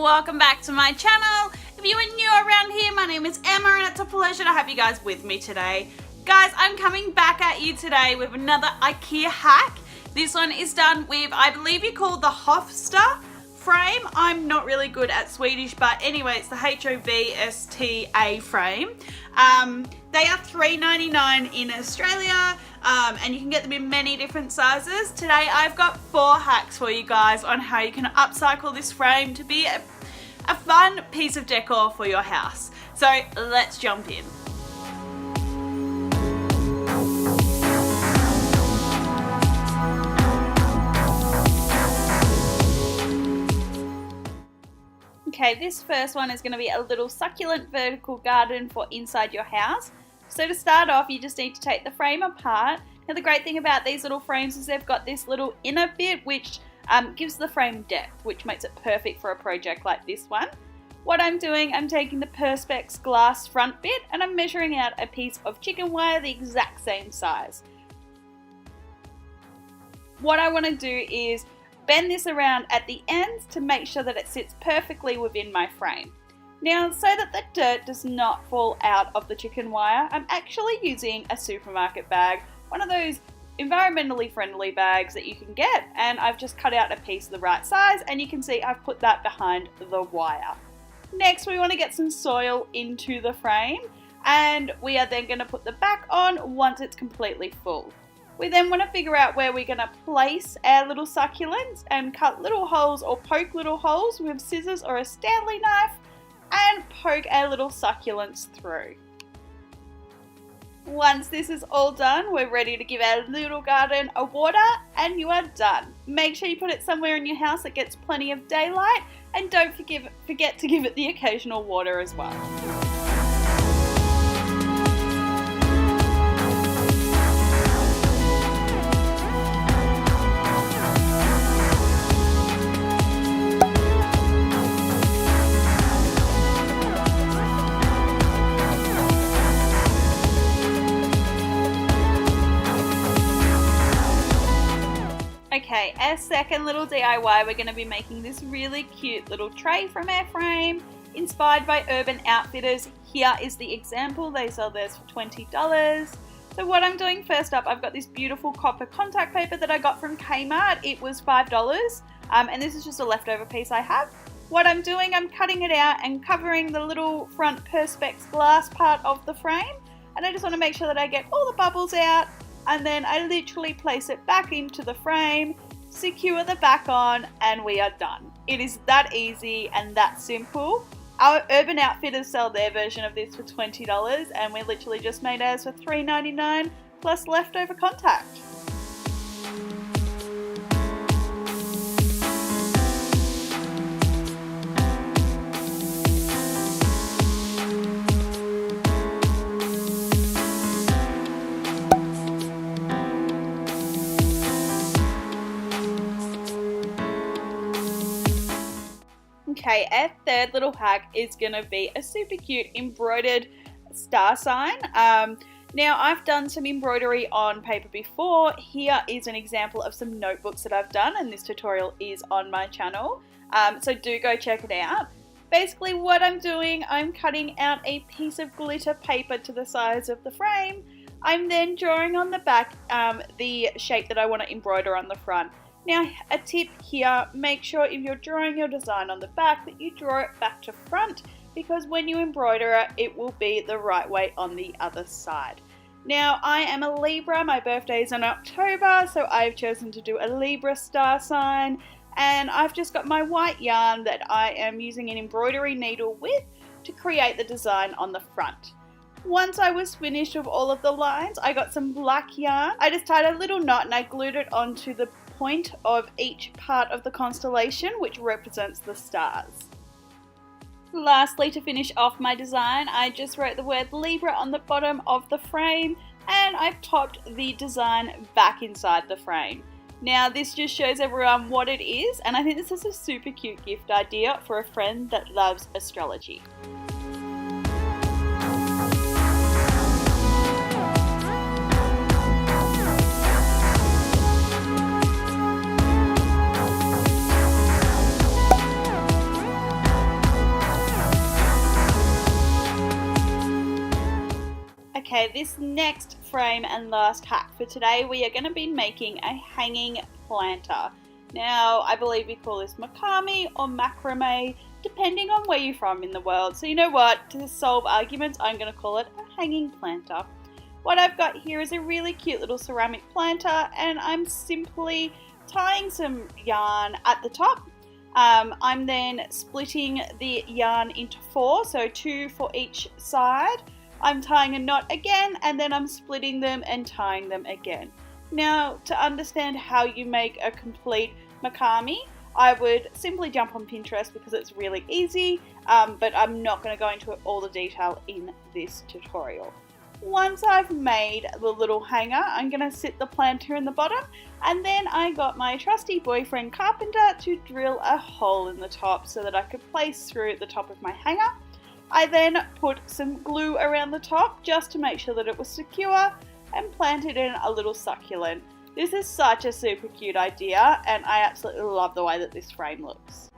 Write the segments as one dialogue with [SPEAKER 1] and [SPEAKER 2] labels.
[SPEAKER 1] welcome back to my channel. If you are new around here, my name is Emma and it's a pleasure to have you guys with me today. Guys, I'm coming back at you today with another Ikea hack. This one is done with, I believe you call the Hofsta frame. I'm not really good at Swedish, but anyway, it's the H-O-V-S-T-A frame. They are $3.99 in Australia, and you can get them in many different sizes. Today I've got 4 hacks for you guys on how you can upcycle this frame to be a fun piece of decor for your house. So let's jump in. Okay, this first one is going to be a little succulent vertical garden for inside your house. So to start off, you just need to take the frame apart. Now the great thing about these little frames is they've got this little inner bit which gives the frame depth, which makes it perfect for a project like this one. What I'm doing, I'm taking the Perspex glass front bit and I'm measuring out a piece of chicken wire the exact same size. What I want to do is bend this around at the ends to make sure that it sits perfectly within my frame. Now, so that the dirt does not fall out of the chicken wire, I'm actually using a supermarket bag, one of those environmentally friendly bags that you can get, and I've just cut out a piece of the right size and you can see I've put that behind the wire. Next, we want to get some soil into the frame and we are then going to put the back on once it's completely full. We then want to figure out where we're going to place our little succulents and cut little holes or poke little holes with scissors or a Stanley knife and poke our little succulents through. Once this is all done, we're ready to give our little garden a water and you are done. Make sure you put it somewhere in your house that gets plenty of daylight and don't forget to give it the occasional water as well. Okay, our second little DIY, we're going to be making this really cute little tray from our frame, inspired by Urban Outfitters. Here is the example, they sell theirs for $20. So what I'm doing first up, I've got this beautiful copper contact paper that I got from Kmart. It was $5, and this is just a leftover piece I have. What I'm doing, I'm cutting it out and covering the little front Perspex glass part of the frame, and I just want to make sure that I get all the bubbles out. And then I literally place it back into the frame, secure the back on, and we are done. It is that easy and that simple. Our Urban Outfitters sell their version of this for $20 and we literally just made ours for $3.99 plus leftover contact. Okay, our third little hack is going to be a super cute embroidered star sign. Now I've done some embroidery on paper before. Here is an example of some notebooks that I've done and this tutorial is on my channel. So do go check it out. Basically what I'm doing, I'm cutting out a piece of glitter paper to the size of the frame. I'm then drawing on the back the shape that I want to embroider on the front. Now a tip here, make sure if you're drawing your design on the back that you draw it back to front, because when you embroider it, it will be the right way on the other side. Now I am a Libra, my birthday is in October, so I've chosen to do a Libra star sign, and I've just got my white yarn that I am using an embroidery needle with to create the design on the front. Once I was finished with all of the lines, I got some black yarn. I just tied a little knot and I glued it onto the point of each part of the constellation, which represents the stars. Lastly, to finish off my design, I just wrote the word Libra on the bottom of the frame and I popped the design back inside the frame. Now this just shows everyone what it is, and I think this is a super cute gift idea for a friend that loves astrology. Okay, this next frame and last hack for today, we are going to be making a hanging planter. Now, I believe we call this makami or macrame, depending on where you're from in the world. So you know what, to solve arguments, I'm going to call it a hanging planter. What I've got here is a really cute little ceramic planter, and I'm simply tying some yarn at the top. I'm then splitting the yarn into 4, so 2 for each side. I'm tying a knot again, and then I'm splitting them and tying them again. Now, to understand how you make a complete makami, I would simply jump on Pinterest because it's really easy, but I'm not going to go into all the detail in this tutorial. Once I've made the little hanger, I'm going to sit the planter in the bottom, and then I got my trusty boyfriend carpenter to drill a hole in the top so that I could place through the top of my hanger. I then put some glue around the top just to make sure that it was secure and planted in a little succulent. This is such a super cute idea, and I absolutely love the way that this frame looks.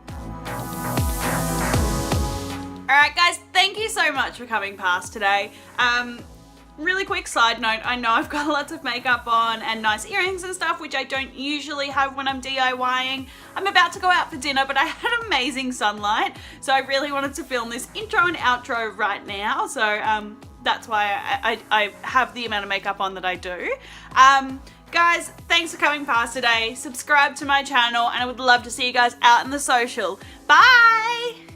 [SPEAKER 1] Alright guys, thank you so much for coming past today. Really quick side note, I know I've got lots of makeup on and nice earrings and stuff, which I don't usually have when I'm DIYing. I'm about to go out for dinner, but I had amazing sunlight, so I really wanted to film this intro and outro right now, so that's why I have the amount of makeup on that I do. Guys, thanks for coming past today. Subscribe to my channel, and I would love to see you guys out in the social. Bye!